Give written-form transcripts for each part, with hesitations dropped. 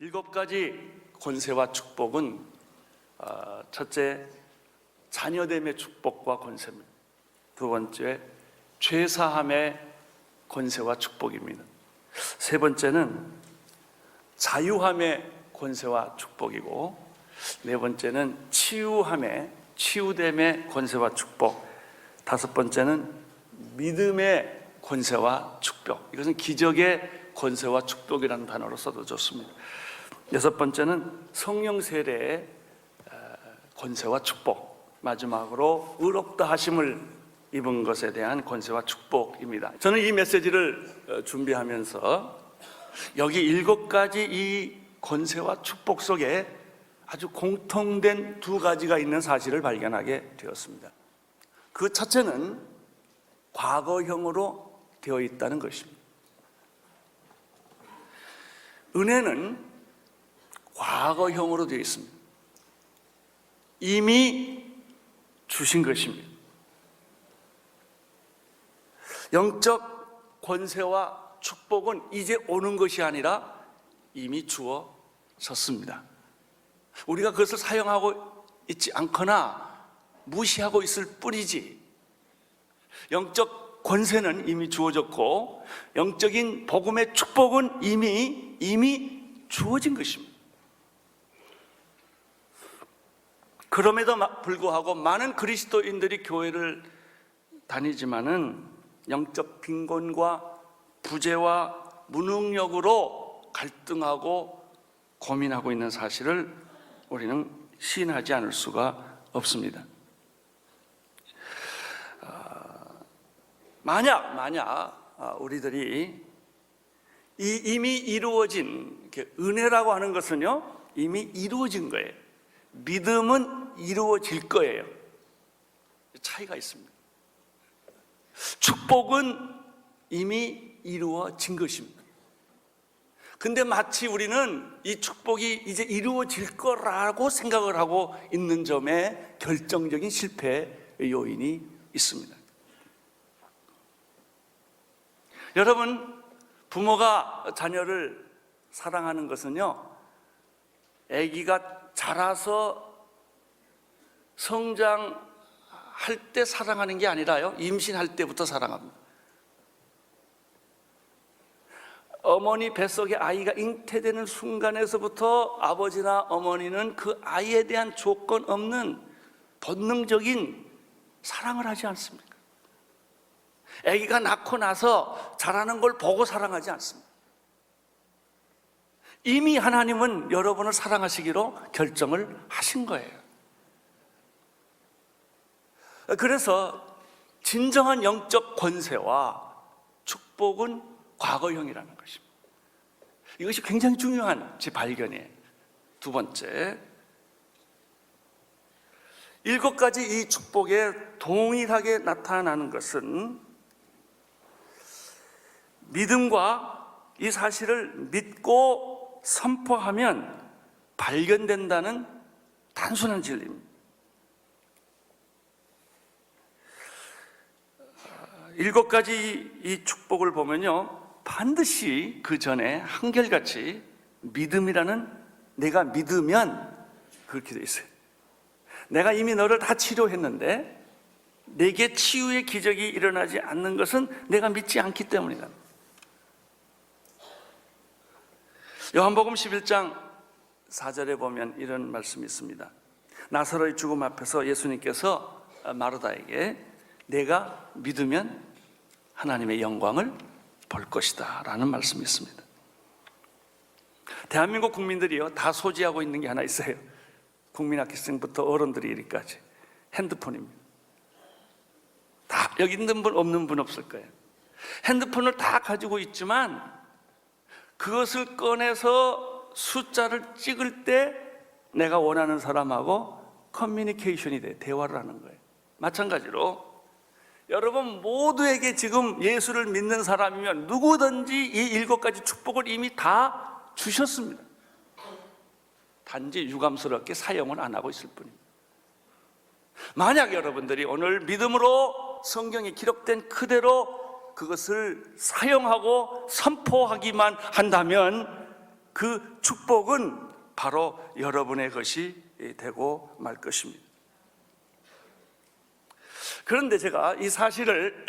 7가지 권세와 축복은 첫째, 자녀됨의 축복과 권세입니다. 두 번째, 죄사함의 권세와 축복입니다. 세 번째는 자유함의 권세와 축복이고, 네 번째는 치유됨의 권세와 축복, 다섯 번째는 믿음의 권세와 축복. 이것은 기적의 권세와 축복이라는 단어로 써도 좋습니다. 여섯 번째는 성령 세례의 권세와 축복, 마지막으로 의롭다 하심을 입은 것에 대한 권세와 축복입니다. 저는 이 메시지를 준비하면서 여기 7가지 이 권세와 축복 속에 아주 공통된 2가지가 있는 사실을 발견하게 되었습니다. 그 첫째는 과거형으로 되어 있다는 것입니다. 은혜는 과거형으로 되어 있습니다. 이미 주신 것입니다. 영적 권세와 축복은 이제 오는 것이 아니라 이미 주어졌습니다. 우리가 그것을 사용하고 있지 않거나 무시하고 있을 뿐이지, 영적 권세는 이미 주어졌고 영적인 복음의 축복은 이미 주어진 것입니다. 그럼에도 불구하고 많은 그리스도인들이 교회를 다니지만은 영적 빈곤과 부재와 무능력으로 갈등하고 고민하고 있는 사실을 우리는 시인하지 않을 수가 없습니다. 만약 우리들이 이 이미 이루어진 은혜라고 하는 것은요, 이미 이루어진 거예요. 믿음은 이루어질 거예요. 차이가 있습니다. 축복은 이미 이루어진 것입니다. 근데 마치 우리는 이 축복이 이제 이루어질 거라고 생각을 하고 있는 점에 결정적인 실패의 요인이 있습니다. 여러분, 부모가 자녀를 사랑하는 것은요, 아기가 자라서 성장할 때 사랑하는 게 아니라요, 임신할 때부터 사랑합니다. 어머니 뱃속에 아이가 잉태되는 순간에서부터 아버지나 어머니는 그 아이에 대한 조건 없는 본능적인 사랑을 하지 않습니까? 아기가 낳고 나서 자라는 걸 보고 사랑하지 않습니다. 이미 하나님은 여러분을 사랑하시기로 결정을 하신 거예요. 그래서 진정한 영적 권세와 축복은 과거형이라는 것입니다. 이것이 굉장히 중요한 제 발견이에요. 두 번째, 7가지 이 축복에 동일하게 나타나는 것은 믿음과 이 사실을 믿고 선포하면 발견된다는 단순한 진리입니다. 7가지 이 축복을 보면요, 반드시 그 전에 한결같이 믿음이라는, 내가 믿으면, 그렇게 돼 있어요. 내가 이미 너를 다 치료했는데 내게 치유의 기적이 일어나지 않는 것은 내가 믿지 않기 때문이다. 요한복음 11장 4절에 보면 이런 말씀이 있습니다. 나사로의 죽음 앞에서 예수님께서 마르다에게 내가 믿으면 하나님의 영광을 볼 것이다 라는 말씀이 있습니다. 대한민국 국민들이요, 다 소지하고 있는 게 하나 있어요. 국민학교생부터 어른들이 이리까지 핸드폰입니다. 다 여기 있는 분 없는 분 없을 거예요. 핸드폰을 다 가지고 있지만 그것을 꺼내서 숫자를 찍을 때 내가 원하는 사람하고 커뮤니케이션이 돼, 대화를 하는 거예요. 마찬가지로 여러분 모두에게 지금 예수를 믿는 사람이면 누구든지 이 7가지 축복을 이미 다 주셨습니다. 단지 유감스럽게 사용을 안 하고 있을 뿐입니다. 만약 여러분들이 오늘 믿음으로 성경에 기록된 그대로 그것을 사용하고 선포하기만 한다면 그 축복은 바로 여러분의 것이 되고 말 것입니다. 그런데 제가 이 사실을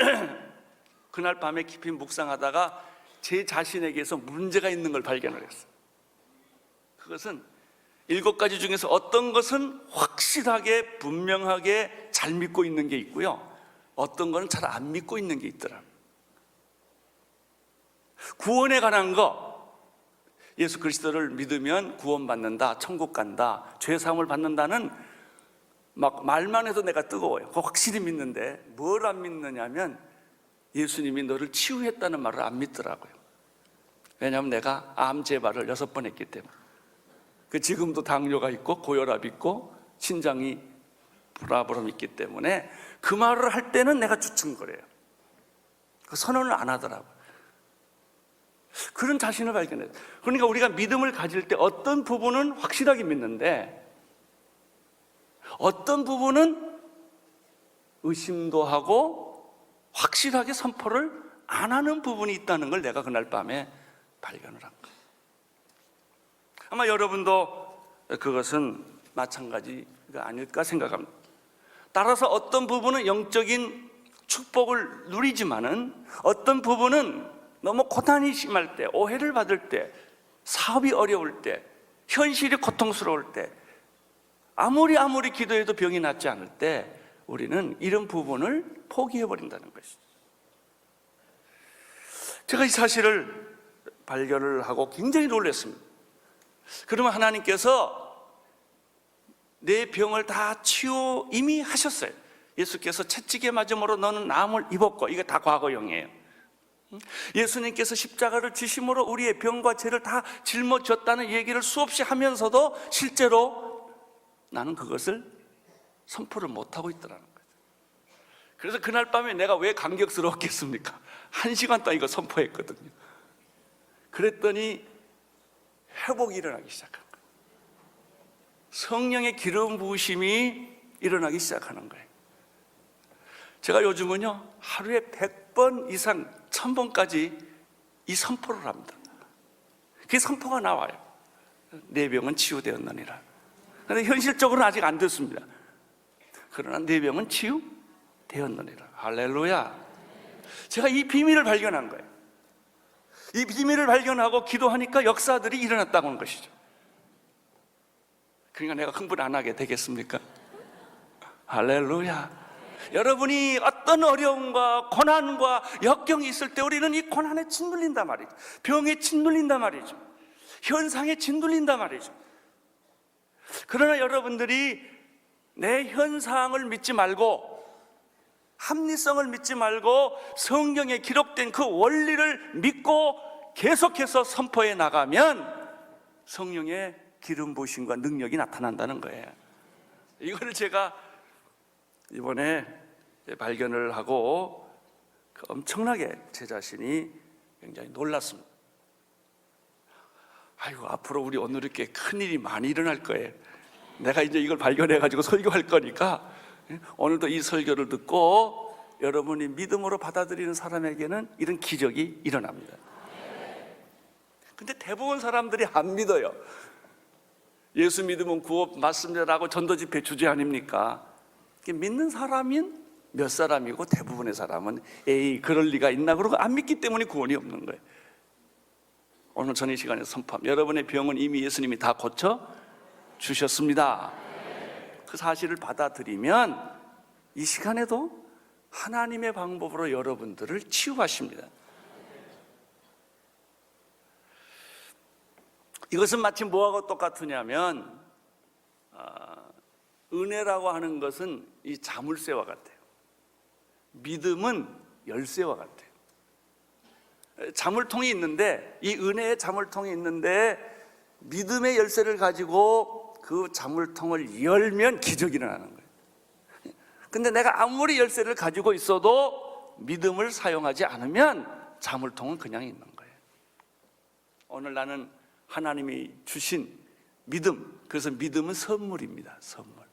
그날 밤에 깊이 묵상하다가 제 자신에게서 문제가 있는 걸 발견을 했어요. 그것은 7가지 중에서 어떤 것은 확실하게 분명하게 잘 믿고 있는 게 있고요, 어떤 것은 잘 안 믿고 있는 게 있더라고요. 구원에 관한 거, 예수 그리스도를 믿으면 구원받는다, 천국 간다, 죄사함을 받는다는 막 말만 해도 내가 뜨거워요. 그거 확실히 믿는데 뭘 안 믿느냐면 예수님이 너를 치유했다는 말을 안 믿더라고요. 왜냐하면 내가 암 재발을 6번 했기 때문에. 지금도 당뇨가 있고 고혈압 있고 신장이 불화불험 있기 때문에 그 말을 할 때는 내가 주춤거려요. 그 선언을 안 하더라고요. 그런 자신을 발견해요. 그러니까 우리가 믿음을 가질 때 어떤 부분은 확실하게 믿는데 어떤 부분은 의심도 하고 확실하게 선포를 안 하는 부분이 있다는 걸 내가 그날 밤에 발견을 한 거예요. 아마 여러분도 그것은 마찬가지가 아닐까 생각합니다. 따라서 어떤 부분은 영적인 축복을 누리지만은 어떤 부분은 너무 고난이 심할 때, 오해를 받을 때, 사업이 어려울 때, 현실이 고통스러울 때, 아무리 기도해도 병이 낫지 않을 때 우리는 이런 부분을 포기해버린다는 것이죠. 제가 이 사실을 발견을 하고 굉장히 놀랐습니다. 그러면 하나님께서 내 병을 다 치유 이미 하셨어요. 예수께서 채찍에 맞음으로 너는 나음을 입었고, 이게 다 과거형이에요. 예수님께서 십자가를 지심으로 우리의 병과 죄를 다 짊어졌다는 얘기를 수없이 하면서도 실제로 나는 그것을 선포를 못하고 있더라는 거죠. 그래서 그날 밤에 내가 왜 감격스러웠겠습니까? 1시간 동안 이거 선포했거든요. 그랬더니 회복이 일어나기 시작한 거예요. 성령의 기름 부으심이 일어나기 시작하는 거예요. 제가 요즘은요, 하루에 100번 이상 1000번까지 이 선포를 합니다. 그게 선포가 나와요. 내 병은 치유되었느니라. 그런데 현실적으로는 아직 안 됐습니다. 그러나 내 병은 치유되었느니라. 할렐루야. 제가 이 비밀을 발견한 거예요. 이 비밀을 발견하고 기도하니까 역사들이 일어났다고 하는 것이죠. 그러니까 내가 흥분 안 하게 되겠습니까? 할렐루야. 여러분이 어떤 어려움과 고난과 역경이 있을 때 우리는 이 고난에 짓눌린단 말이죠. 병에 짓눌린단 말이죠. 현상에 짓눌린단 말이죠. 그러나 여러분들이 내 현상을 믿지 말고, 합리성을 믿지 말고 성경에 기록된 그 원리를 믿고 계속해서 선포해 나가면 성령의 기름 부으심과 능력이 나타난다는 거예요. 이거를 제가 이번에 발견을 하고 엄청나게 제 자신이 굉장히 놀랐습니다. 아이고, 앞으로 우리 오늘 이렇게 큰일이 많이 일어날 거예요. 내가 이제 이걸 발견해가지고 설교할 거니까 오늘도 이 설교를 듣고 여러분이 믿음으로 받아들이는 사람에게는 이런 기적이 일어납니다. 근데 대부분 사람들이 안 믿어요. 예수 믿으면 구원 받습니다라고 전도집회 주제 아닙니까? 믿는 사람인 몇 사람이고 대부분의 사람은 에이, 그럴 리가 있나 그러고 안 믿기 때문에 구원이 없는 거예요. 오늘 저녁 시간에 선포합니다. 여러분의 병은 이미 예수님이 다 고쳐 주셨습니다. 그 사실을 받아들이면 이 시간에도 하나님의 방법으로 여러분들을 치유하십니다. 이것은 마치 뭐하고 똑같으냐면 은혜라고 하는 것은 이 자물쇠와 같아요. 믿음은 열쇠와 같아요. 자물통이 있는데, 이 은혜의 자물통이 있는데 믿음의 열쇠를 가지고 그 자물통을 열면 기적이 일어나는 거예요. 근데 내가 아무리 열쇠를 가지고 있어도 믿음을 사용하지 않으면 자물통은 그냥 있는 거예요. 오늘 나는 하나님이 주신 믿음, 그래서 믿음은 선물입니다. 선물.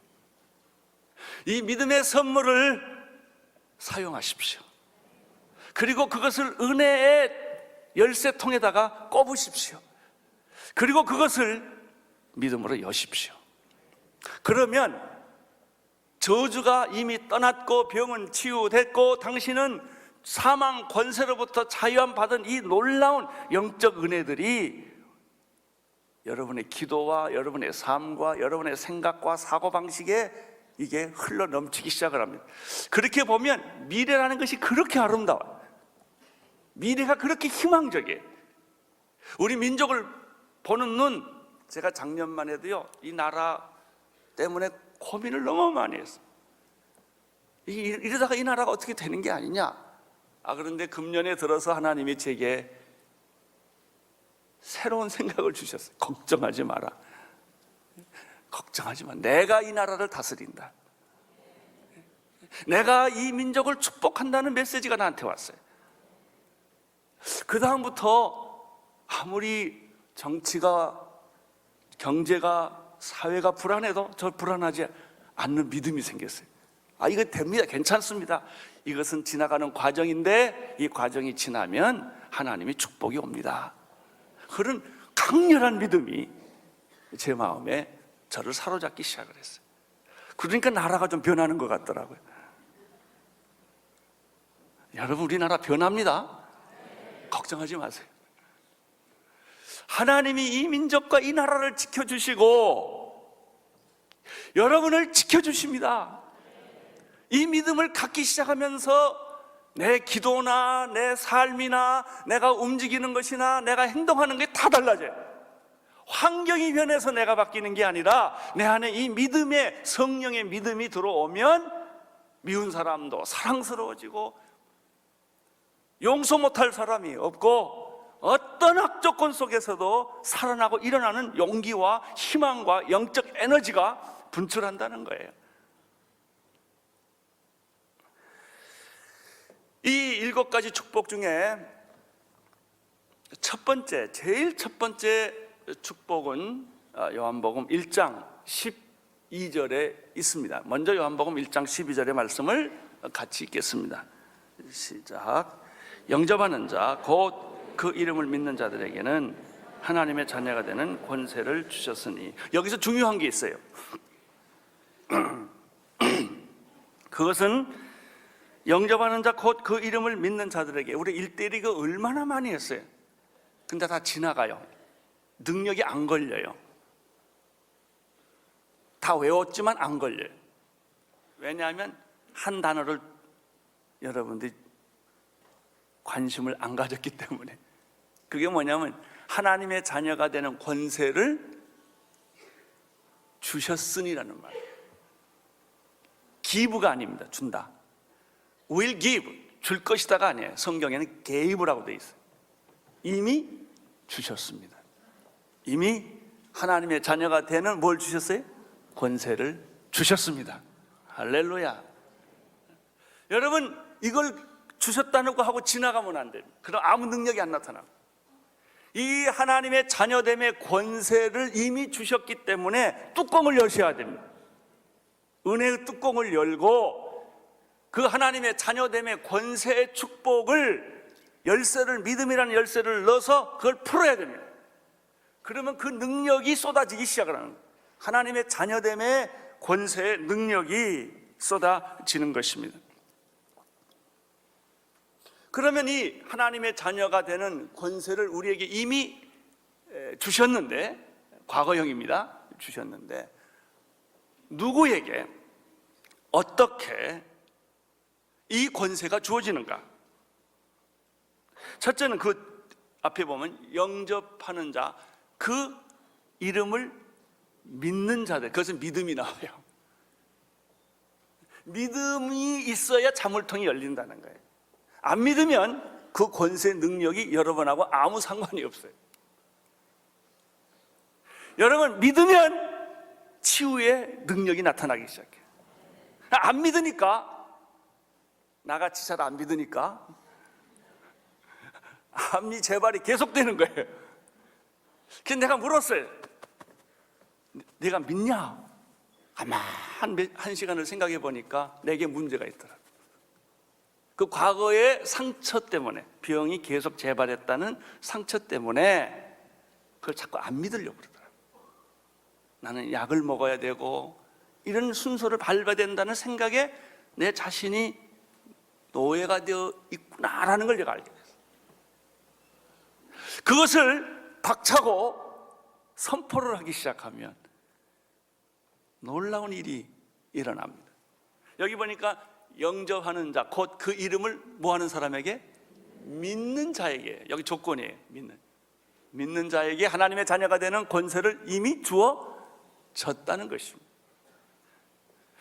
이 믿음의 선물을 사용하십시오. 그리고 그것을 은혜의 열쇠통에다가 꼽으십시오. 그리고 그것을 믿음으로 여십시오. 그러면 저주가 이미 떠났고 병은 치유됐고 당신은 사망 권세로부터 자유함 받은 이 놀라운 영적 은혜들이 여러분의 기도와 여러분의 삶과 여러분의 생각과 사고방식에 이게 흘러 넘치기 시작을 합니다. 그렇게 보면 미래라는 것이 그렇게 아름다워요. 미래가 그렇게 희망적이에요. 우리 민족을 보는 눈, 제가 작년만 해도요 이 나라 때문에 고민을 너무 많이 했어요. 이러다가 이 나라가 어떻게 되는 게 아니냐. 그런데 금년에 들어서 하나님이 제게 새로운 생각을 주셨어요. 걱정하지 마라. 걱정하지 마. 내가 이 나라를 다스린다. 내가 이 민족을 축복한다는 메시지가 나한테 왔어요. 그 다음부터 아무리 정치가, 경제가, 사회가 불안해도 저 불안하지 않는 믿음이 생겼어요. 이거 됩니다. 괜찮습니다. 이것은 지나가는 과정인데 이 과정이 지나면 하나님의 축복이 옵니다. 그런 강렬한 믿음이 제 마음에 저를 사로잡기 시작을 했어요. 그러니까 나라가 좀 변하는 것 같더라고요. 여러분, 우리나라 변합니다. 걱정하지 마세요. 하나님이 이 민족과 이 나라를 지켜주시고 여러분을 지켜주십니다. 이 믿음을 갖기 시작하면서 내 기도나 내 삶이나 내가 움직이는 것이나 내가 행동하는 게 다 달라져요. 환경이 변해서 내가 바뀌는 게 아니라 내 안에 이 믿음의, 성령의 믿음이 들어오면 미운 사람도 사랑스러워지고 용서 못할 사람이 없고 어떤 악조건 속에서도 살아나고 일어나는 용기와 희망과 영적 에너지가 분출한다는 거예요. 이 7가지 축복 중에 제일 첫 번째 축복은 요한복음 1장 12절에 있습니다. 먼저 요한복음 1장 12절의 말씀을 같이 읽겠습니다. 시작. 영접하는 자, 곧 그 이름을 믿는 자들에게는 하나님의 자녀가 되는 권세를 주셨으니. 여기서 중요한 게 있어요. 그것은 영접하는 자, 곧 그 이름을 믿는 자들에게. 우리 1대1 이거 얼마나 많이 했어요. 근데 다 지나가요. 능력이 안 걸려요. 다 외웠지만 안 걸려요. 왜냐하면 한 단어를 여러분들이 관심을 안 가졌기 때문에. 그게 뭐냐면 하나님의 자녀가 되는 권세를 주셨으니라는 말이에요. give가 아닙니다. 준다. will give, 줄 것이다가 아니에요. 성경에는 gave라고 되어 있어요. 이미 주셨습니다. 이미 하나님의 자녀가 되는 뭘 주셨어요? 권세를 주셨습니다. 할렐루야. 여러분, 이걸 주셨다는 거 하고 지나가면 안 됩니다. 그럼 아무 능력이 안 나타나고. 이 하나님의 자녀됨의 권세를 이미 주셨기 때문에 뚜껑을 여셔야 됩니다. 은혜의 뚜껑을 열고 그 하나님의 자녀됨의 권세의 축복을, 열쇠를, 믿음이라는 열쇠를 넣어서 그걸 풀어야 됩니다. 그러면 그 능력이 쏟아지기 시작을 하는 거예요. 하나님의 자녀됨의 권세의 능력이 쏟아지는 것입니다. 그러면 이 하나님의 자녀가 되는 권세를 우리에게 이미 주셨는데, 과거형입니다. 주셨는데 누구에게 어떻게 이 권세가 주어지는가? 첫째는 그 앞에 보면 영접하는 자, 그 이름을 믿는 자들, 그것은 믿음이 나와요. 믿음이 있어야 자물통이 열린다는 거예요. 안 믿으면 그 권세 능력이 여러분하고 아무 상관이 없어요. 여러분, 믿으면 치유의 능력이 나타나기 시작해요. 안 믿으니까, 나같이 잘 안 믿으니까 암리 재발이 계속되는 거예요. 그래서 내가 물었어요. 내가 믿냐? 아마 한 시간을 생각해 보니까 내게 문제가 있더라고요. 그 과거의 상처 때문에, 병이 계속 재발했다는 상처 때문에 그걸 자꾸 안 믿으려고 그러더라고요. 나는 약을 먹어야 되고 이런 순서를 밟아야 된다는 생각에 내 자신이 노예가 되어 있구나라는 걸 제가 알게 됐어요. 그것을 박차고 선포를 하기 시작하면 놀라운 일이 일어납니다. 여기 보니까 영접하는 자, 곧 그 이름을 뭐하는 사람에게? 믿는 자에게. 여기 조건이에요. 믿는 자에게 하나님의 자녀가 되는 권세를 이미 주어졌다는 것입니다.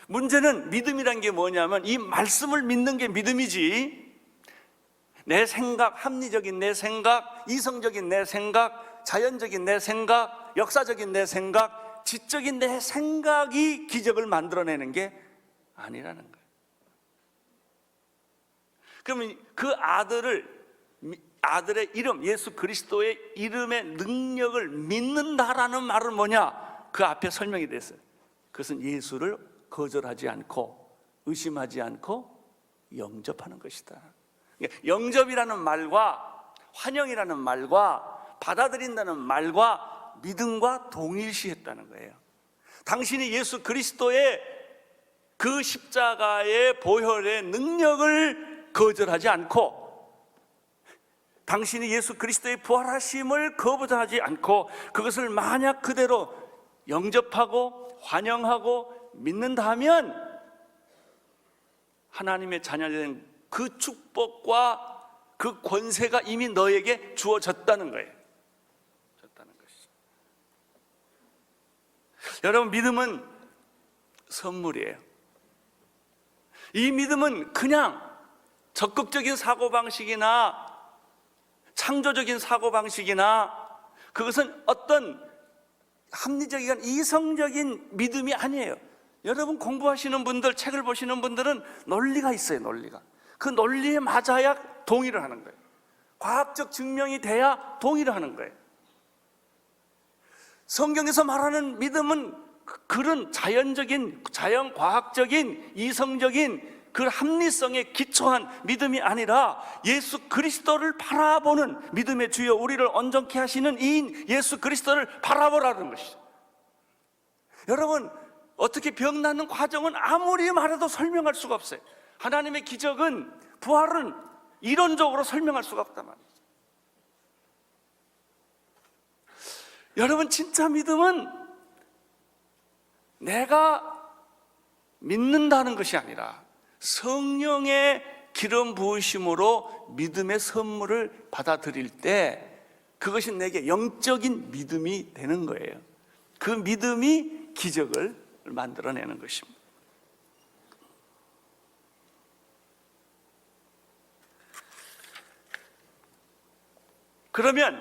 문제는 믿음이란 게 뭐냐면 이 말씀을 믿는 게 믿음이지, 내 생각, 합리적인 내 생각, 이성적인 내 생각, 자연적인 내 생각, 역사적인 내 생각, 지적인 내 생각이 기적을 만들어내는 게 아니라는 거예요. 그러면 그 아들의 이름, 예수 그리스도의 이름의 능력을 믿는다라는 말은 뭐냐? 그 앞에 설명이 됐어요. 그것은 예수를 거절하지 않고 의심하지 않고 영접하는 것이다. 영접이라는 말과 환영이라는 말과 받아들인다는 말과 믿음과 동일시했다는 거예요. 당신이 예수 그리스도의 그 십자가의 보혈의 능력을 거절하지 않고, 당신이 예수 그리스도의 부활하심을 거부하지 않고 그것을 만약 그대로 영접하고 환영하고 믿는다면 하나님의 자녀된 그 축복과 그 권세가 이미 너에게 주어졌다는 거예요. 졌다는 것이죠. 여러분, 믿음은 선물이에요. 이 믿음은 그냥 적극적인 사고방식이나 창조적인 사고방식이나 그것은 어떤 합리적인 이성적인 믿음이 아니에요. 여러분 공부하시는 분들, 책을 보시는 분들은 논리가 있어요. 논리가. 그 논리에 맞아야 동의를 하는 거예요. 과학적 증명이 돼야 동의를 하는 거예요. 성경에서 말하는 믿음은 그런 자연적인, 자연과학적인, 이성적인 그 합리성에 기초한 믿음이 아니라 예수 그리스도를 바라보는 믿음의 주여 우리를 온전케 하시는 이인 예수 그리스도를 바라보라는 것이죠. 여러분, 어떻게 병 낫는 과정은 아무리 말해도 설명할 수가 없어요. 하나님의 기적은, 부활은 이론적으로 설명할 수가 없단 말이죠. 여러분, 진짜 믿음은 내가 믿는다는 것이 아니라 성령의 기름 부으심으로 믿음의 선물을 받아들일 때 그것이 내게 영적인 믿음이 되는 거예요. 그 믿음이 기적을 만들어내는 것입니다. 그러면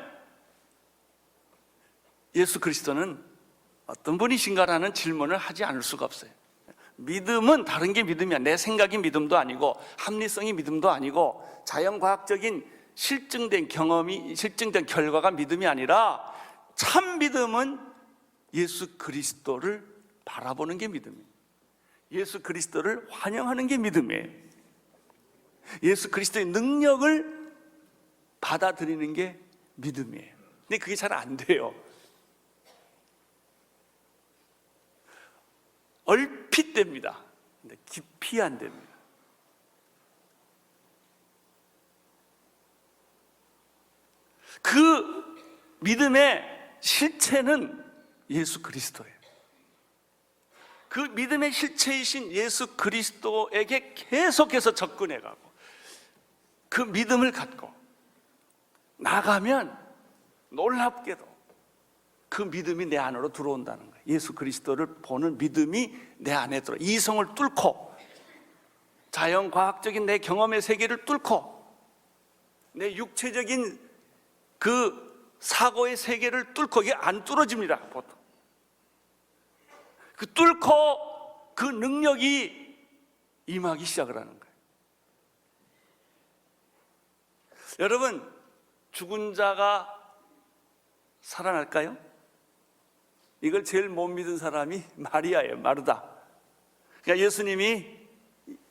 예수 그리스도는 어떤 분이신가라는 질문을 하지 않을 수가 없어요. 믿음은 다른 게 믿음이야. 내 생각이 믿음도 아니고 합리성이 믿음도 아니고 자연과학적인 실증된 경험이, 실증된 결과가 믿음이 아니라 참 믿음은 예수 그리스도를 바라보는 게 믿음이에요. 예수 그리스도를 환영하는 게 믿음이에요. 예수 그리스도의 능력을 받아들이는 게 믿음이에요. 근데 그게 잘 안 돼요. 얼핏 됩니다. 근데 깊이 안 됩니다. 그 믿음의 실체는 예수 그리스도예요. 그 믿음의 실체이신 예수 그리스도에게 계속해서 접근해가고 그 믿음을 갖고 나가면 놀랍게도 그 믿음이 내 안으로 들어온다는 거예요. 예수 그리스도를 보는 믿음이 내 안에 들어, 이성을 뚫고 자연과학적인 내 경험의 세계를 뚫고 내 육체적인 그 사고의 세계를 뚫고, 이게 안 뚫어집니다 보통. 그 뚫고 그 능력이 임하기 시작을 하는 거예요. 여러분, 죽은 자가 살아날까요? 이걸 제일 못 믿은 사람이 마리아예요. 마르다. 그러니까 예수님이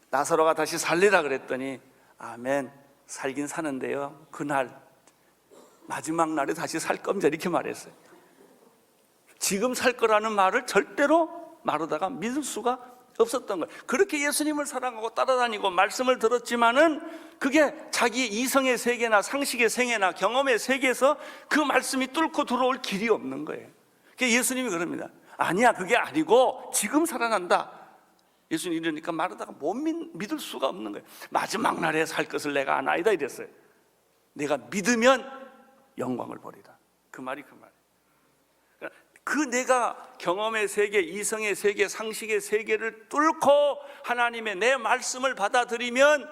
나사로가 다시 살리라 그랬더니 아멘, 살긴 사는데요, 그날 마지막 날에 다시 살 겁니다 이렇게 말했어요. 지금 살 거라는 말을 절대로 마르다가 믿을 수가 없었던 거예요. 그렇게 예수님을 사랑하고 따라다니고 말씀을 들었지만은 그게 자기 이성의 세계나 상식의 세계나 경험의 세계에서 그 말씀이 뚫고 들어올 길이 없는 거예요. 그러니까 예수님이 그럽니다. 아니야, 그게 아니고 지금 살아난다. 예수님 이러니까 마르다가 못 믿을 수가 없는 거예요. 마지막 날에 살 것을 내가 아나이다 이랬어요. 내가 믿으면 영광을 보리라. 그 말이 그 말이에요. 그 내가 경험의 세계, 이성의 세계, 상식의 세계를 뚫고 하나님의 내 말씀을 받아들이면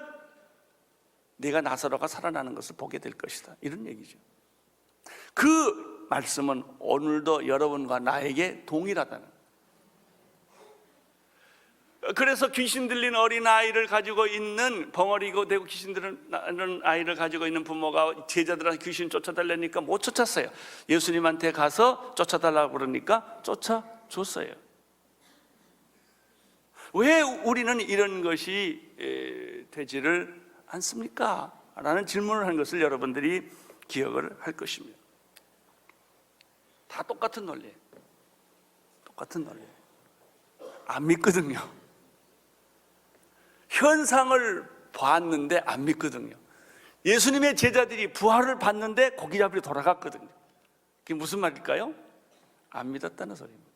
내가 나사로가 살아나는 것을 보게 될 것이다, 이런 얘기죠. 그 말씀은 오늘도 여러분과 나에게 동일하다는 거예요. 그래서 귀신 들린 어린아이를 가지고 있는, 벙어리고 되고 귀신 들린 아이를 가지고 있는 부모가 제자들한테 귀신 쫓아달라니까 못 쫓았어요. 예수님한테 가서 쫓아달라고 그러니까 쫓아줬어요. 왜 우리는 이런 것이 되지를 않습니까? 라는 질문을 한 것을 여러분들이 기억을 할 것입니다. 다 똑같은 논리예요. 똑같은 논리예요. 안 믿거든요. 현상을 봤는데 안 믿거든요. 예수님의 제자들이 부활을 봤는데 고기 잡으러 돌아갔거든요. 그게 무슨 말일까요? 안 믿었다는 소리입니다.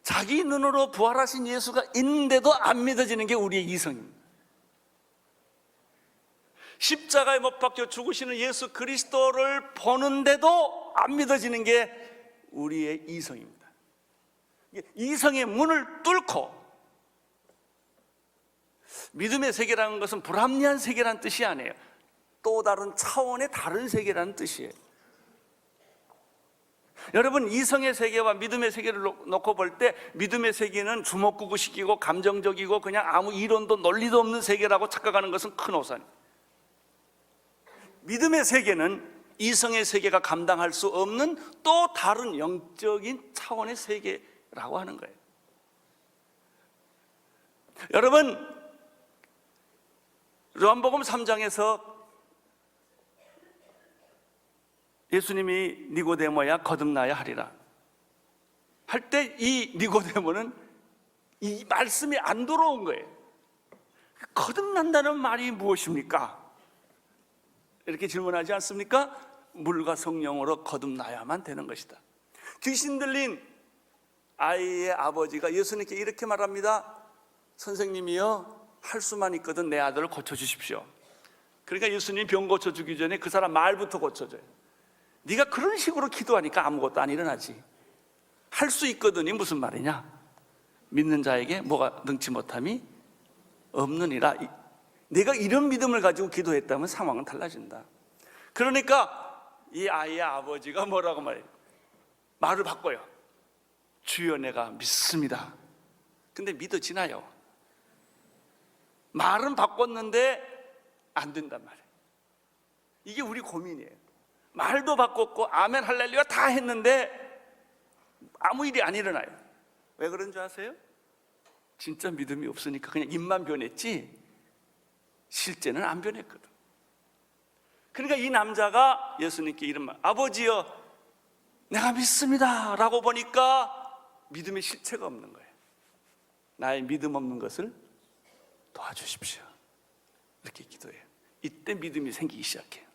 자기 눈으로 부활하신 예수가 있는데도 안 믿어지는 게 우리의 이성입니다. 십자가에 못 박혀 죽으시는 예수 그리스도를 보는데도 안 믿어지는 게 우리의 이성입니다. 이성의 문을 뚫고, 믿음의 세계라는 것은 불합리한 세계라는 뜻이 아니에요. 또 다른 차원의 다른 세계라는 뜻이에요. 여러분, 이성의 세계와 믿음의 세계를 놓고 볼 때 믿음의 세계는 주먹구구식이고 감정적이고 그냥 아무 이론도 논리도 없는 세계라고 착각하는 것은 큰 오산이에요. 믿음의 세계는 이성의 세계가 감당할 수 없는 또 다른 영적인 차원의 세계라고 하는 거예요. 여러분, 요한복음 3장에서 예수님이 니고데모야 거듭나야 하리라 할 때 이 니고데모는 이 말씀이 안 들어온 거예요. 거듭난다는 말이 무엇입니까? 이렇게 질문하지 않습니까? 물과 성령으로 거듭나야만 되는 것이다. 귀신 들린 아이의 아버지가 예수님께 이렇게 말합니다. 선생님이요, 할 수만 있거든 내 아들을 고쳐주십시오. 그러니까 예수님이 병 고쳐주기 전에 그 사람 말부터 고쳐줘요. 네가 그런 식으로 기도하니까 아무것도 안 일어나지. 할 수 있거든이 무슨 말이냐? 믿는 자에게 뭐가 능치 못함이 없느니라. 내가 이런 믿음을 가지고 기도했다면 상황은 달라진다. 그러니까 이 아이의 아버지가 뭐라고 말해요? 말을 바꿔요. 주여 내가 믿습니다. 근데 믿어지나요? 말은 바꿨는데 안 된단 말이에요. 이게 우리 고민이에요. 말도 바꿨고 아멘 할렐루야 다 했는데 아무 일이 안 일어나요. 왜 그런 줄 아세요? 진짜 믿음이 없으니까 그냥 입만 변했지 실제는 안 변했거든. 그러니까 이 남자가 예수님께 이런 말, 아버지여 내가 믿습니다 라고 보니까 믿음의 실체가 없는 거예요. 나의 믿음 없는 것을 도와주십시오. 이렇게 기도해요. 이때 믿음이 생기기 시작해요.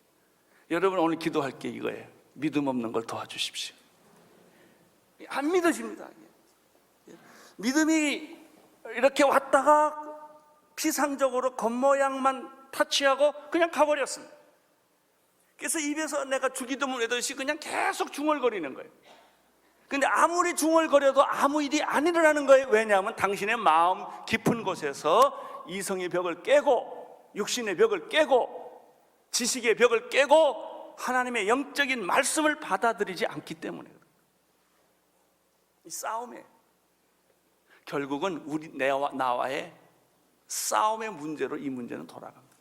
여러분, 오늘 기도할 게 이거예요. 믿음 없는 걸 도와주십시오. 안 믿어집니다. 믿음이 이렇게 왔다가 피상적으로 겉모양만 터치하고 그냥 가버렸습니다. 그래서 입에서 내가 주기도문 외듯이 그냥 계속 중얼거리는 거예요. 근데 아무리 중얼거려도 아무 일이 안 일어나는 거예요. 왜냐하면 당신의 마음 깊은 곳에서 이성의 벽을 깨고 육신의 벽을 깨고 지식의 벽을 깨고 하나님의 영적인 말씀을 받아들이지 않기 때문에 이 싸움에 결국은 우리 나와의 싸움의 문제로 이 문제는 돌아갑니다.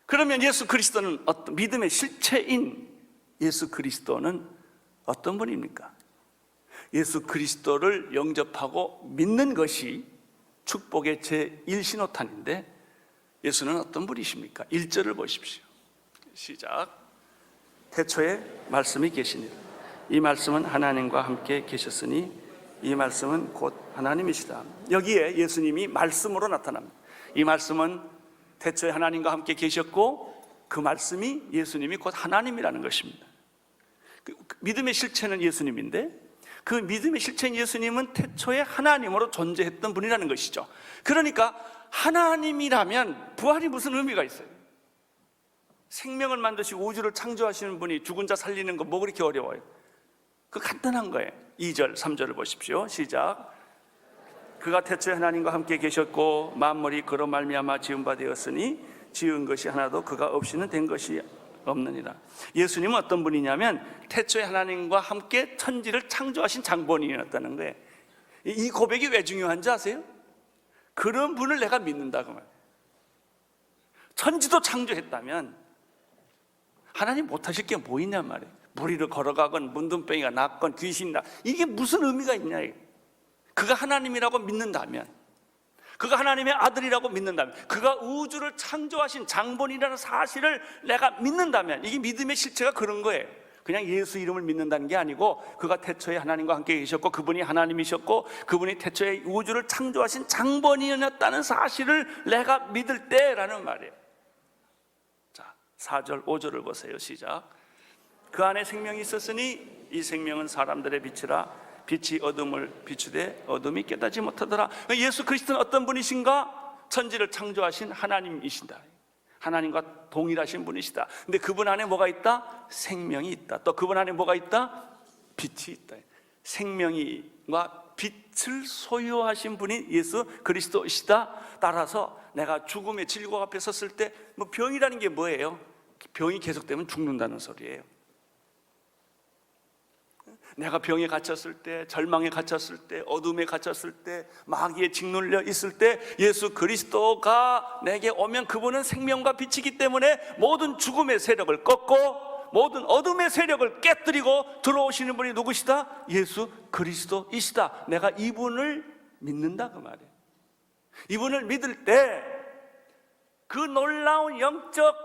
그러면 예수 그리스도는 어떤 믿음의 실체인 예수 그리스도는 어떤 분입니까? 예수 그리스도를 영접하고 믿는 것이 축복의 제1신호탄인데 예수는 어떤 분이십니까? 1절을 보십시오. 시작. 태초에 말씀이 계시니라. 이 말씀은 하나님과 함께 계셨으니 이 말씀은 곧 하나님이시다. 여기에 예수님이 말씀으로 나타납니다. 이 말씀은 태초에 하나님과 함께 계셨고 그 말씀이 예수님이 곧 하나님이라는 것입니다. 믿음의 실체는 예수님인데 그 믿음의 실체인 예수님은 태초에 하나님으로 존재했던 분이라는 것이죠. 그러니까 하나님이라면 부활이 무슨 의미가 있어요? 생명을 만드시고 우주를 창조하시는 분이 죽은 자 살리는 거 뭐 그렇게 어려워요? 그 간단한 거예요. 2절, 3절을 보십시오. 시작. 그가 태초에 하나님과 함께 계셨고 만물이 그로 말미암아 지은 바 되었으니 지은 것이 하나도 그가 없이는 된 것이 없느니라. 예수님은 어떤 분이냐면 태초에 하나님과 함께 천지를 창조하신 장본인이었다는 거예요. 이 고백이 왜 중요한지 아세요? 그런 분을 내가 믿는다 그 말이에요. 천지도 창조했다면 하나님 못하실 게 뭐 있냔 말이에요. 물 위로 걸어가건 문둥병이가 낫건 귀신이 나, 이게 무슨 의미가 있냐. 그가 하나님이라고 믿는다면, 그가 하나님의 아들이라고 믿는다면, 그가 우주를 창조하신 장본이라는 사실을 내가 믿는다면, 이게 믿음의 실체가 그런 거예요. 그냥 예수 이름을 믿는다는 게 아니고 그가 태초에 하나님과 함께 계셨고 그분이 하나님이셨고 그분이 태초에 우주를 창조하신 장본인이었다는 사실을 내가 믿을 때라는 말이에요. 자, 4절 5절을 보세요. 시작. 그 안에 생명이 있었으니 이 생명은 사람들의 빛이라 빛이 어둠을 비추되 어둠이 깨닫지 못하더라. 예수 그리스도는 어떤 분이신가? 천지를 창조하신 하나님이신다. 하나님과 동일하신 분이시다. 근데 그분 안에 뭐가 있다? 생명이 있다. 또 그분 안에 뭐가 있다? 빛이 있다. 생명과 빛을 소유하신 분이 예수 그리스도이시다. 따라서 내가 죽음의 질곡 앞에 섰을 때 뭐 병이라는 게 뭐예요? 병이 계속되면 죽는다는 소리예요. 내가 병에 갇혔을 때, 절망에 갇혔을 때, 어둠에 갇혔을 때, 마귀에 짓눌려 있을 때 예수 그리스도가 내게 오면 그분은 생명과 빛이기 때문에 모든 죽음의 세력을 꺾고 모든 어둠의 세력을 깨뜨리고 들어오시는 분이 누구시다? 예수 그리스도이시다. 내가 이분을 믿는다 그 말이에요. 이분을 믿을 때 그 놀라운 영적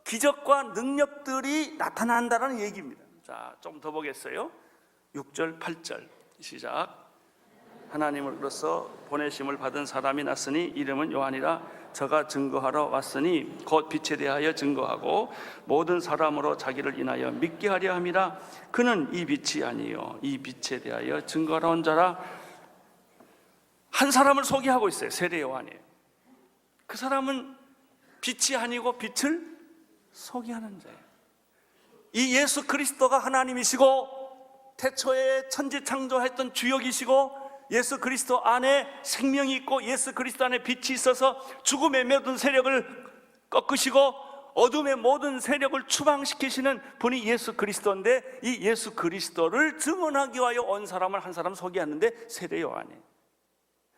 기적과 능력들이 나타난다는 얘기입니다. 자, 좀 더 보겠어요. 6절, 8절 시작. 하나님으로서 보내심을 받은 사람이 났으니 이름은 요한이라. 저가 증거하러 왔으니 곧 빛에 대하여 증거하고 모든 사람으로 자기를 인하여 믿게 하려 함이라. 그는 이 빛이 아니요 이 빛에 대하여 증거하러 온 자라. 한 사람을 소개하고 있어요. 세례 요한이에요. 그 사람은 빛이 아니고 빛을 소개하는 자예요. 이 예수 그리스도가 하나님이시고 태초에 천지 창조했던 주역이시고 예수 그리스도 안에 생명이 있고 예수 그리스도 안에 빛이 있어서 죽음의 모든 세력을 꺾으시고 어둠의 모든 세력을 추방시키시는 분이 예수 그리스도인데 이 예수 그리스도를 증언하기 위하여 온 사람을 한 사람 소개하는데 세례 요한이에요.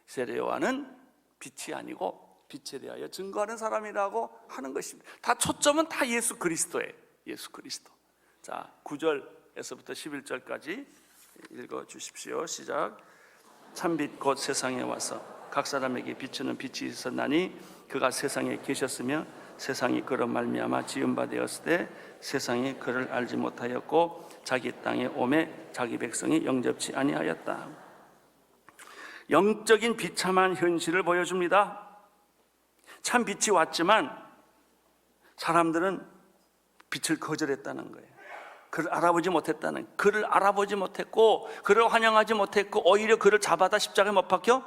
세례 요한은 빛이 아니고 빛에 대하여 증거하는 사람이라고 하는 것입니다. 다 초점은 다 예수 그리스도예요. 예수 그리스도. 자, 9절에서부터 11절까지 읽어 주십시오. 시작. 참빛 곧 세상에 와서 각 사람에게 비추는 빛이 있었나니 그가 세상에 계셨으며 세상이 그로 말미암아 지은 바 되었을 때 세상이 그를 알지 못하였고 자기 땅에 오매 자기 백성이 영접치 아니하였다. 영적인 비참한 현실을 보여줍니다. 참 빛이 왔지만 사람들은 빛을 거절했다는 거예요. 그를 알아보지 못했다는, 그를 알아보지 못했고 그를 환영하지 못했고 오히려 그를 잡아다 십자가에 못 박혀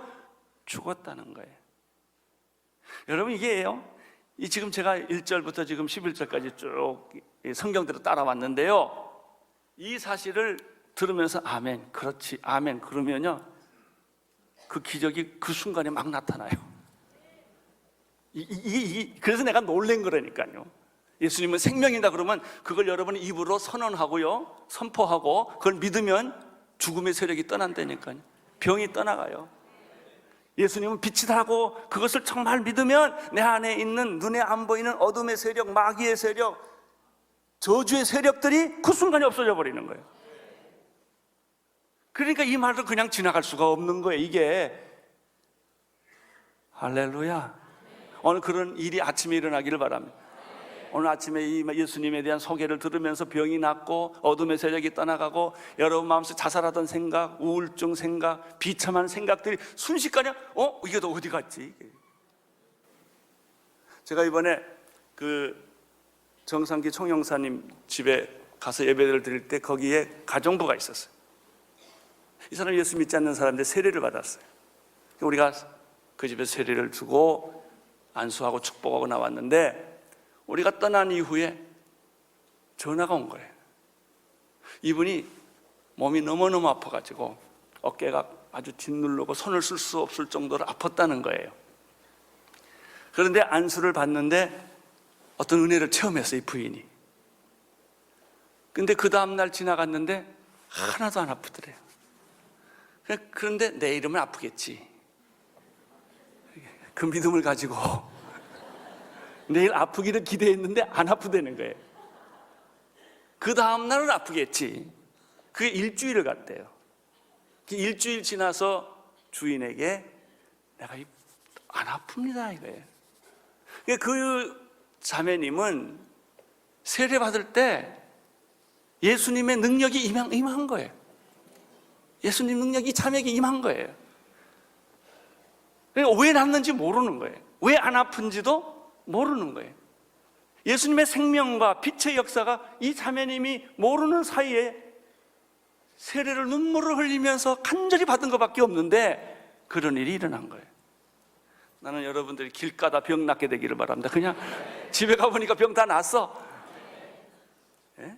죽었다는 거예요. 여러분 이게요, 이 지금 제가 1절부터 지금 11절까지 쭉 성경대로 따라왔는데요, 이 사실을 들으면서 아멘, 그렇지, 아멘 그러면요 그 기적이 그 순간에 막 나타나요. 그래서 내가 놀란 거라니까요. 예수님은 생명이다 그러면 그걸 여러분이 입으로 선언하고요, 선포하고 그걸 믿으면 죽음의 세력이 떠난다니까요. 병이 떠나가요. 예수님은 빛이라고 그것을 정말 믿으면 내 안에 있는 눈에 안 보이는 어둠의 세력, 마귀의 세력, 저주의 세력들이 그 순간에 없어져 버리는 거예요. 그러니까 이 말을 그냥 지나갈 수가 없는 거예요. 이게 할렐루야. 오늘 그런 일이 아침에 일어나기를 바랍니다. 오늘 아침에 이 예수님에 대한 소개를 들으면서 병이 낫고 어둠의 세력이 떠나가고 여러분 마음속에 자살하던 생각, 우울증 생각, 비참한 생각들이 순식간에 이게 또 어디 갔지? 제가 이번에 그 정상기 총영사님 집에 가서 예배를 드릴 때 거기에 가정부가 있었어요. 이 사람이 예수 믿지 않는 사람인데 세례를 받았어요. 우리가 그 집에 세례를 주고 안수하고 축복하고 나왔는데 우리가 떠난 이후에 전화가 온 거예요. 이분이 몸이 너무너무 아파가지고 어깨가 아주 짓누르고 손을 쓸 수 없을 정도로 아팠다는 거예요. 그런데 안수를 받는데 어떤 은혜를 체험했어요, 이 부인이. 근데 그 다음날 지나갔는데 하나도 안 아프더래요. 그런데 내일이면 아프겠지, 그 믿음을 가지고 내일 아프기를 기대했는데 안 아프다는 거예요. 그 다음날은 아프겠지. 그게 일주일을 갔대요. 그 일주일 지나서 주인에게 내가 안 아픕니다 이거예요. 그 자매님은 세례 받을 때 예수님의 능력이 임한 거예요. 예수님 능력이 이 자매에게 임한 거예요. 그러니까 왜 났는지 모르는 거예요. 왜 안 아픈지도 모르는 거예요. 예수님의 생명과 빛의 역사가 이 자매님이 모르는 사이에 세례를 눈물을 흘리면서 간절히 받은 것밖에 없는데 그런 일이 일어난 거예요. 나는 여러분들이 길 가다 병 낫게 되기를 바랍니다. 그냥 집에 가보니까 병 다 났어. 예?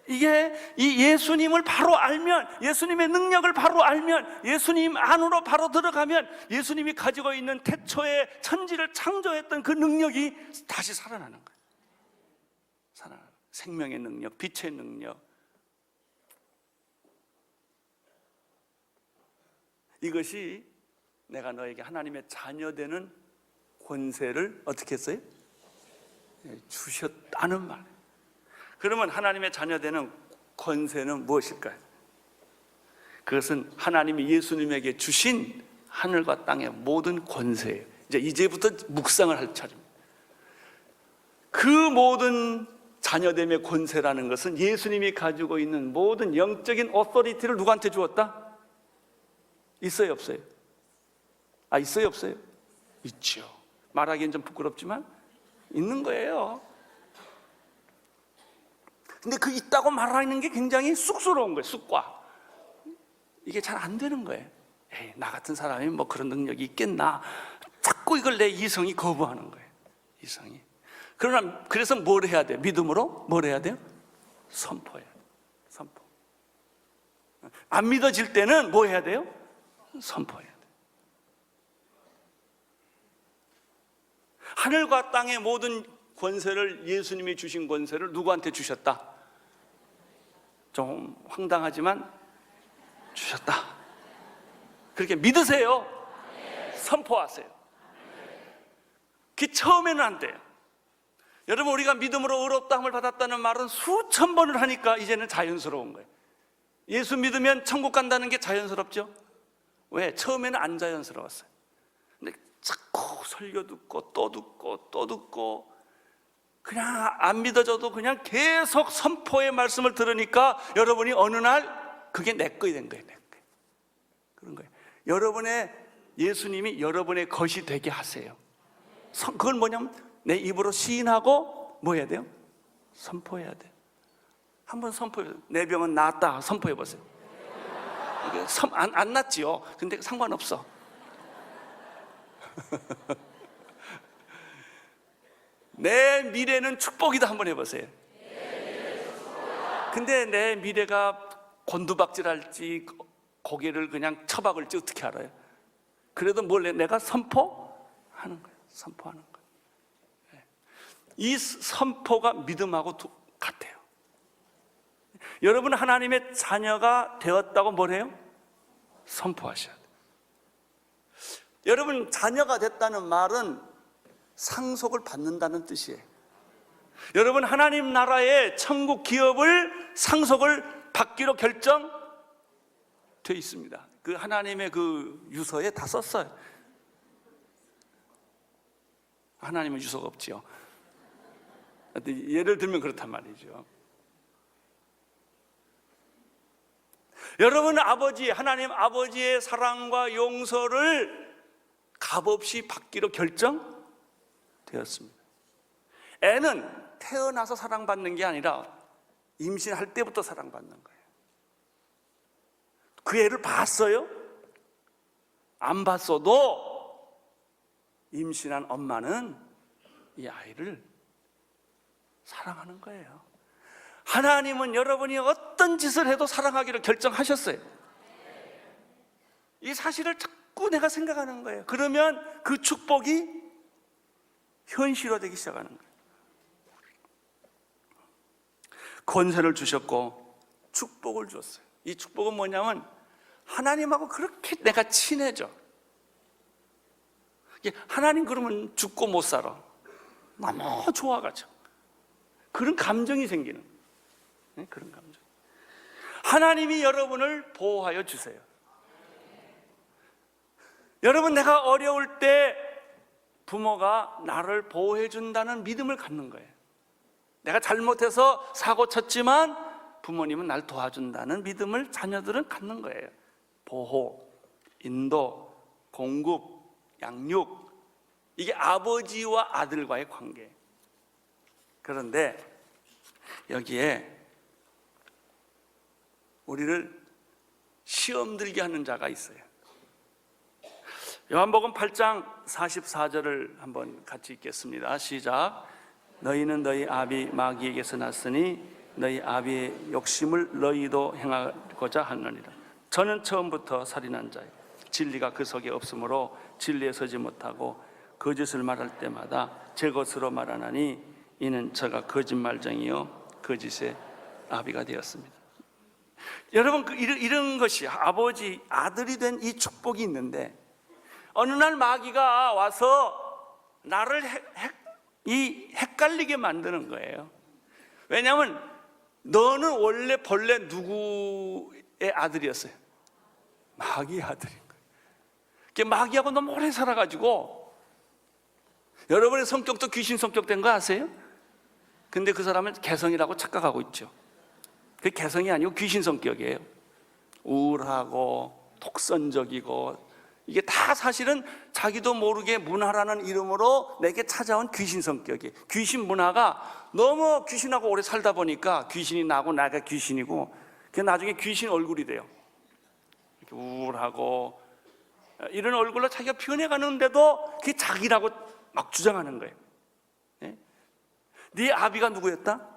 이게 이 예수님을 바로 알면, 예수님의 능력을 바로 알면, 예수님 안으로 바로 들어가면 예수님이 가지고 있는 태초에 천지를 창조했던 그 능력이 다시 살아나는 거예요. 살아나는 거예요. 생명의 능력, 빛의 능력. 이것이 내가 너에게 하나님의 자녀되는 권세를 어떻게 했어요? 주셨다는 말. 그러면 하나님의 자녀되는 권세는 무엇일까요? 그것은 하나님이 예수님에게 주신 하늘과 땅의 모든 권세예요. 이제부터 묵상을 할 차례입니다. 그 모든 자녀됨의 권세라는 것은 예수님이 가지고 있는 모든 영적인 오토리티를 누구한테 주었다? 있어요, 없어요? 있어요, 없어요? 있죠. 말하기엔 좀 부끄럽지만 있는 거예요. 근데 그 있다고 말하는 게 굉장히 쑥스러운 거예요. 쑥과 이게 잘 안 되는 거예요. 나 같은 사람이 뭐 그런 능력이 있겠나. 자꾸 이걸 내 이성이 거부하는 거예요. 이성이. 그래서 뭘 해야 돼요? 믿음으로 뭘 해야 돼요? 선포해야 돼요. 선포. 안 믿어질 때는 뭐 해야 돼요? 선포해야 돼요. 하늘과 땅의 모든 권세를, 예수님이 주신 권세를 누구한테 주셨다? 좀 황당하지만 주셨다. 그렇게 믿으세요. 선포하세요. 그 처음에는 안 돼요. 여러분, 우리가 믿음으로 의롭다함을 받았다는 말은 수천 번을 하니까 이제는 자연스러운 거예요. 예수 믿으면 천국 간다는 게 자연스럽죠? 왜? 처음에는 안 자연스러웠어요. 근데 자꾸 설교 듣고 또 듣고 또 듣고 그냥 안 믿어져도 그냥 계속 선포의 말씀을 들으니까 여러분이 어느 날 그게 내 거이 된 거예요. 내 거. 그런 거예요. 여러분의 예수님이 여러분의 것이 되게 하세요. 그건 뭐냐면 내 입으로 시인하고 뭐 해야 돼요? 선포해야 돼요. 한번 선포해요. 내 병은 나았다 선포해 보세요. 이게 안 낫지요. 근데 상관없어. 내 미래는 축복이다 한번 해보세요. 근데 내 미래가 곤두박질할지 고개를 그냥 처박을지 어떻게 알아요? 그래도 내가 선포하는 거예요. 선포하는 거예요. 이 선포가 믿음하고 같아요. 여러분 하나님의 자녀가 되었다고 뭘 해요? 선포하셔야 돼요. 여러분 자녀가 됐다는 말은 상속을 받는다는 뜻이에요. 여러분 하나님 나라의 천국 기업을 상속을 받기로 결정되어 있습니다. 그 하나님의 그 유서에 다 썼어요. 하나님은 유서가 없지요. 예를 들면 그렇단 말이죠. 여러분, 하나님 아버지의 사랑과 용서를 값없이 받기로 결정되었습니다. 애는 태어나서 사랑받는 게 아니라 임신할 때부터 사랑받는 거예요. 그 애를 봤어요? 안 봤어도 임신한 엄마는 이 아이를 사랑하는 거예요. 하나님은 여러분이 어떤 짓을 해도 사랑하기로 결정하셨어요. 이 사실을 자꾸 내가 생각하는 거예요. 그러면 그 축복이 현실화되기 시작하는 거예요. 권세를 주셨고 축복을 주었어요. 이 축복은 뭐냐면 하나님하고 그렇게 내가 친해져. 하나님 그러면 죽고 못 살아. 너무 좋아가지고 그런 감정이 생기는 거예요. 그런 감정. 하나님이 여러분을 보호하여 주세요. 여러분, 내가 어려울 때 부모가 나를 보호해 준다는 믿음을 갖는 거예요. 내가 잘못해서 사고 쳤지만 부모님은 날 도와준다는 믿음을 자녀들은 갖는 거예요. 보호, 인도, 공급, 양육, 이게 아버지와 아들과의 관계. 그런데 여기에 우리를 시험 들게 하는 자가 있어요. 요한복음 8장 44절을 한번 같이 읽겠습니다. 시작. 너희는 너희 아비 마귀에게서 났으니 너희 아비의 욕심을 너희도 행하고자 하느니라. 저는 처음부터 살인한 자요, 진리가 그 속에 없으므로 진리에 서지 못하고 거짓을 말할 때마다 제 것으로 말하나니 이는 저가 거짓말쟁이요 거짓의 아비가 되었습니다. 여러분, 이런 것이 아버지, 아들이 된 이 축복이 있는데 어느 날 마귀가 와서 나를 헷갈리게 만드는 거예요. 왜냐하면 너는 원래 본래 누구의 아들이었어요? 마귀의 아들인 거예요. 마귀하고 너무 오래 살아가지고 여러분의 성격도 귀신 성격 된 거 아세요? 근데 그 사람은 개성이라고 착각하고 있죠. 그게 개성이 아니고 귀신 성격이에요. 우울하고 독선적이고, 이게 다 사실은 자기도 모르게 문화라는 이름으로 내게 찾아온 귀신 성격이에요. 귀신 문화가 너무 귀신하고 오래 살다 보니까 귀신이 나고 나가 귀신이고, 그게 나중에 귀신 얼굴이 돼요. 이렇게 우울하고 이런 얼굴로 자기가 변해가는데도 그게 자기라고 막 주장하는 거예요. 네 아비가 누구였다?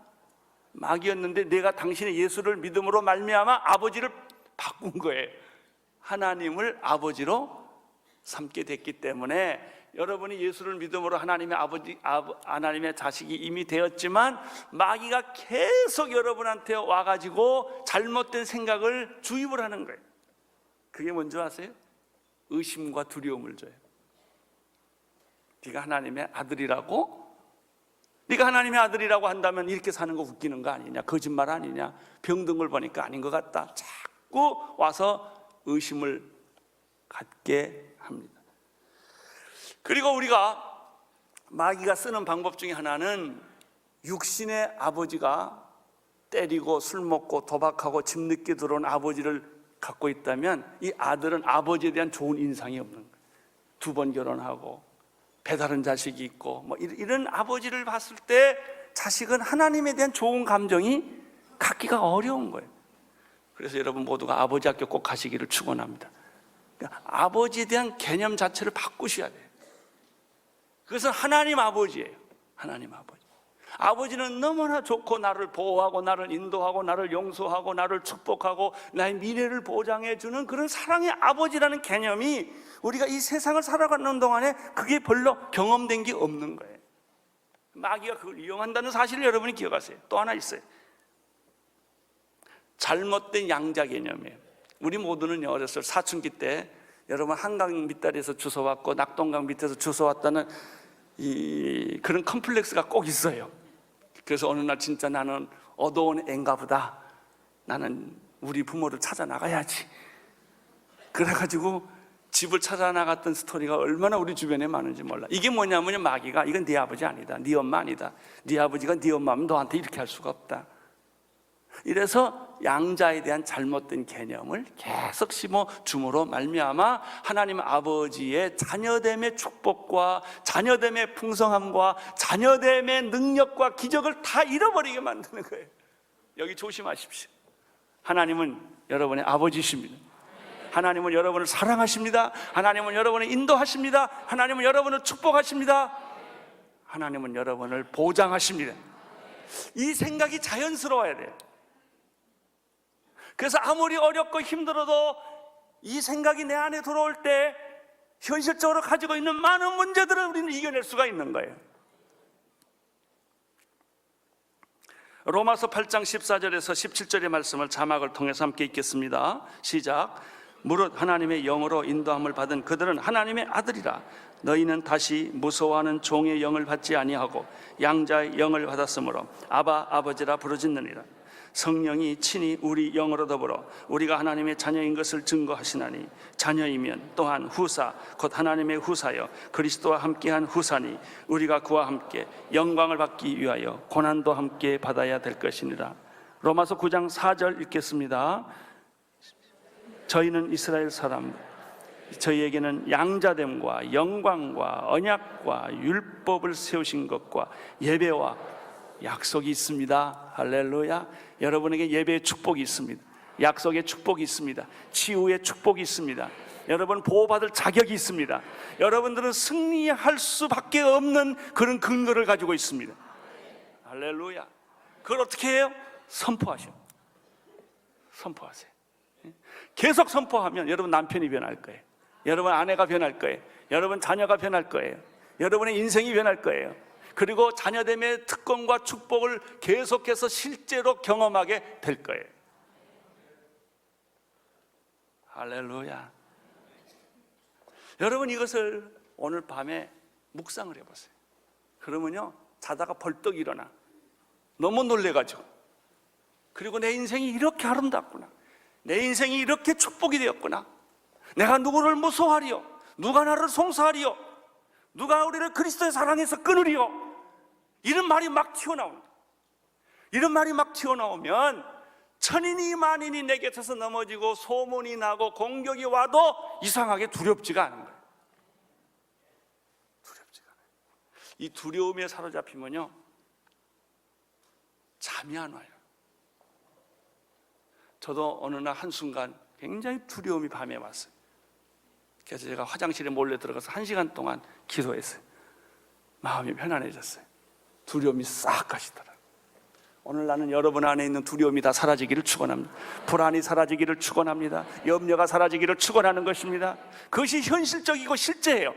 마귀였는데 내가 당신의 예수를 믿음으로 말미암아 아버지를 바꾼 거예요. 하나님을 아버지로 삼게 됐기 때문에 여러분이 예수를 믿음으로 하나님의 하나님의 자식이 이미 되었지만 마귀가 계속 여러분한테 와가지고 잘못된 생각을 주입을 하는 거예요. 그게 뭔지 아세요? 의심과 두려움을 줘요. 네가 하나님의 아들이라고? 네가 하나님의 아들이라고 한다면 이렇게 사는 거 웃기는 거 아니냐, 거짓말 아니냐, 병든 걸 보니까 아닌 것 같다, 자꾸 와서 의심을 갖게 합니다. 그리고 우리가 마귀가 쓰는 방법 중에 하나는 육신의 아버지가 때리고 술 먹고 도박하고 집 늦게 들어온 아버지를 갖고 있다면 이 아들은 아버지에 대한 좋은 인상이 없는 거예요. 2번 결혼하고 배다른 자식이 있고 뭐 이런 아버지를 봤을 때 자식은 하나님에 대한 좋은 감정이 갖기가 어려운 거예요. 그래서 여러분 모두가 아버지 학교 꼭 가시기를 축원합니다. 그러니까 아버지에 대한 개념 자체를 바꾸셔야 돼요. 그것은 하나님 아버지예요. 하나님 아버지. 아버지는 너무나 좋고 나를 보호하고 나를 인도하고 나를 용서하고 나를 축복하고 나의 미래를 보장해 주는 그런 사랑의 아버지라는 개념이 우리가 이 세상을 살아가는 동안에 그게 별로 경험된 게 없는 거예요. 마귀가 그걸 이용한다는 사실을 여러분이 기억하세요. 또 하나 있어요. 잘못된 양자 개념이에요. 우리 모두는 어렸을 때 사춘기 때 여러분 한강 밑다리에서 주워왔고 낙동강 밑에서 주워왔다는 그런 컴플렉스가 꼭 있어요. 그래서 어느 날 진짜 나는 어두운 애인가 보다, 나는 우리 부모를 찾아 나가야지, 그래가지고 집을 찾아 나갔던 스토리가 얼마나 우리 주변에 많은지 몰라. 이게 뭐냐면 마귀가 이건 네 아버지 아니다, 네 엄마 아니다, 네 아버지가 네 엄마면 너한테 이렇게 할 수가 없다. 이래서 양자에 대한 잘못된 개념을 계속 심어 줌으로 말미암아 하나님 아버지의 자녀됨의 축복과 자녀됨의 풍성함과 자녀됨의 능력과 기적을 다 잃어버리게 만드는 거예요. 여기 조심하십시오. 하나님은 여러분의 아버지십니다. 하나님은 여러분을 사랑하십니다. 하나님은 여러분을 인도하십니다. 하나님은 여러분을 축복하십니다. 하나님은 여러분을 보장하십니다. 이 생각이 자연스러워야 돼요. 그래서 아무리 어렵고 힘들어도 이 생각이 내 안에 들어올 때 현실적으로 가지고 있는 많은 문제들을 우리는 이겨낼 수가 있는 거예요. 로마서 8장 14절에서 17절의 말씀을 자막을 통해서 함께 읽겠습니다. 시작. 무릇 하나님의 영으로 인도함을 받은 그들은 하나님의 아들이라. 너희는 다시 무서워하는 종의 영을 받지 아니하고 양자의 영을 받았으므로 아바 아버지라 부르짖느니라. 성령이 친히 우리 영으로 더불어 우리가 하나님의 자녀인 것을 증거하시나니 자녀이면 또한 후사 곧 하나님의 후사여 그리스도와 함께한 후사니 우리가 그와 함께 영광을 받기 위하여 고난도 함께 받아야 될 것이니라. 로마서 9장 4절 읽겠습니다. 저희는 이스라엘 사람 저희에게는 양자됨과 영광과 언약과 율법을 세우신 것과 예배와 약속이 있습니다. 할렐루야. 여러분에게 예배의 축복이 있습니다. 약속의 축복이 있습니다. 치유의 축복이 있습니다. 여러분 보호받을 자격이 있습니다. 여러분들은 승리할 수밖에 없는 그런 근거를 가지고 있습니다. 할렐루야. 그걸 어떻게 해요? 선포하셔. 선포하세요. 계속 선포하면 여러분 남편이 변할 거예요. 여러분 아내가 변할 거예요. 여러분 자녀가 변할 거예요. 여러분의 인생이 변할 거예요. 그리고 자녀됨의 특권과 축복을 계속해서 실제로 경험하게 될 거예요. 할렐루야. 여러분 이것을 오늘 밤에 묵상을 해보세요. 그러면요 자다가 벌떡 일어나 너무 놀래가지고, 그리고 내 인생이 이렇게 아름답구나, 내 인생이 이렇게 축복이 되었구나, 내가 누구를 무서워하리요, 누가 나를 송사하리요, 누가 우리를 그리스도의 사랑에서 끊으리요, 이런 말이 막 튀어나옵니다. 이런 말이 막 튀어나오면 천인이 만인이 내 곁에서 넘어지고 소문이 나고 공격이 와도 이상하게 두렵지가 않은 거예요. 두렵지가 않아요. 이 두려움에 사로잡히면요 잠이 안 와요. 저도 어느 날 한순간 굉장히 두려움이 밤에 왔어요. 그래서 제가 화장실에 몰래 들어가서 1시간 동안 기도했어요. 마음이 편안해졌어요. 두려움이 싹 가시더라고요. 오늘 나는 여러분 안에 있는 두려움이 다 사라지기를 축원합니다. 불안이 사라지기를 축원합니다. 염려가 사라지기를 축원하는 것입니다. 그것이 현실적이고 실제예요.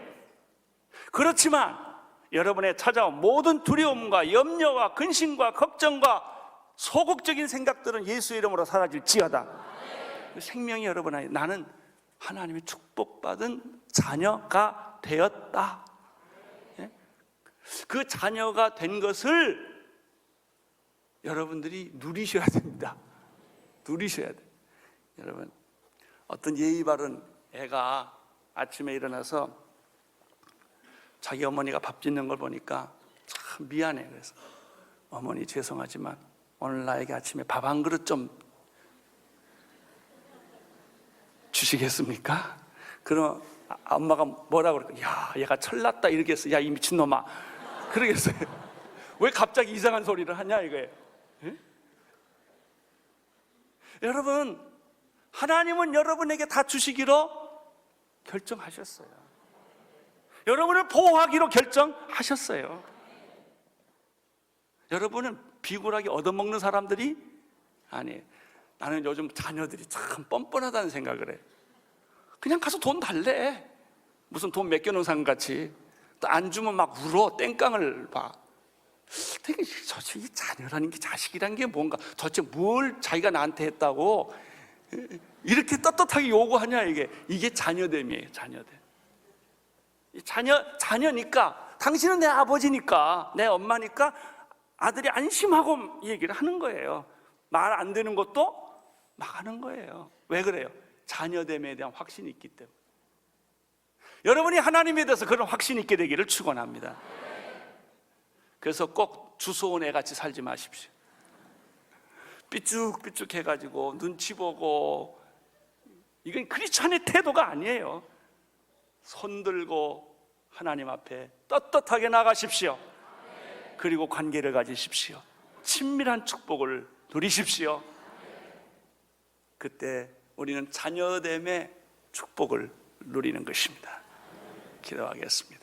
그렇지만 여러분의 찾아온 모든 두려움과 염려와 근심과 걱정과 소극적인 생각들은 예수의 이름으로 사라질지어다. 생명이 여러분 안에, 나는 하나님의 축복받은 자녀가 되었다. 그 자녀가 된 것을 여러분들이 누리셔야 됩니다. 누리셔야 돼요. 여러분, 어떤 예의 바른 애가 아침에 일어나서 자기 어머니가 밥 짓는 걸 보니까 참 미안해. 그래서 어머니 죄송하지만 오늘 나에게 아침에 밥 한 그릇 좀 주시겠습니까? 그럼 엄마가 뭐라고 그럴까? 야, 얘가 철났다 이러겠어. 야, 이 미친놈아. 그러겠어요. 왜 갑자기 이상한 소리를 하냐 이거예요. 예? 여러분, 하나님은 여러분에게 다 주시기로 결정하셨어요. 여러분을 보호하기로 결정하셨어요. 여러분은 비굴하게 얻어먹는 사람들이 아니에요. 나는 요즘 자녀들이 참 뻔뻔하다는 생각을 해. 그냥 가서 돈 달래. 무슨 돈 맡겨놓은 사람 같이. 또 안 주면 막 울어. 땡깡을 봐. 되게 도대체 이 자녀라는 게, 자식이라는 게 뭔가, 도대체 뭘 자기가 나한테 했다고 이렇게 떳떳하게 요구하냐. 이게 자녀됨이에요. 자녀됨. 자녀니까, 당신은 내 아버지니까, 내 엄마니까 아들이 안심하고 얘기를 하는 거예요. 말 안 되는 것도 막 하는 거예요. 왜 그래요? 자녀됨에 대한 확신이 있기 때문에. 여러분이 하나님에 대해서 그런 확신 있게 되기를 축원합니다. 그래서 꼭 주소온 애같이 살지 마십시오. 삐쭉삐쭉 해가지고 눈치 보고, 이건 크리스찬의 태도가 아니에요. 손 들고 하나님 앞에 떳떳하게 나가십시오. 그리고 관계를 가지십시오. 친밀한 축복을 누리십시오. 그때 우리는 자녀됨의 축복을 누리는 것입니다. 기도하겠습니다.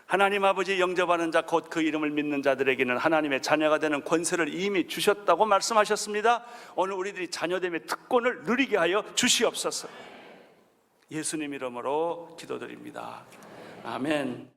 하나님 아버지, 영접하는 자 곧 그 이름을 믿는 자들에게는 하나님의 자녀가 되는 권세를 이미 주셨다고 말씀하셨습니다. 오늘 우리들이 자녀됨의 특권을 누리게 하여 주시옵소서. 예수님 이름으로 기도드립니다. 아멘.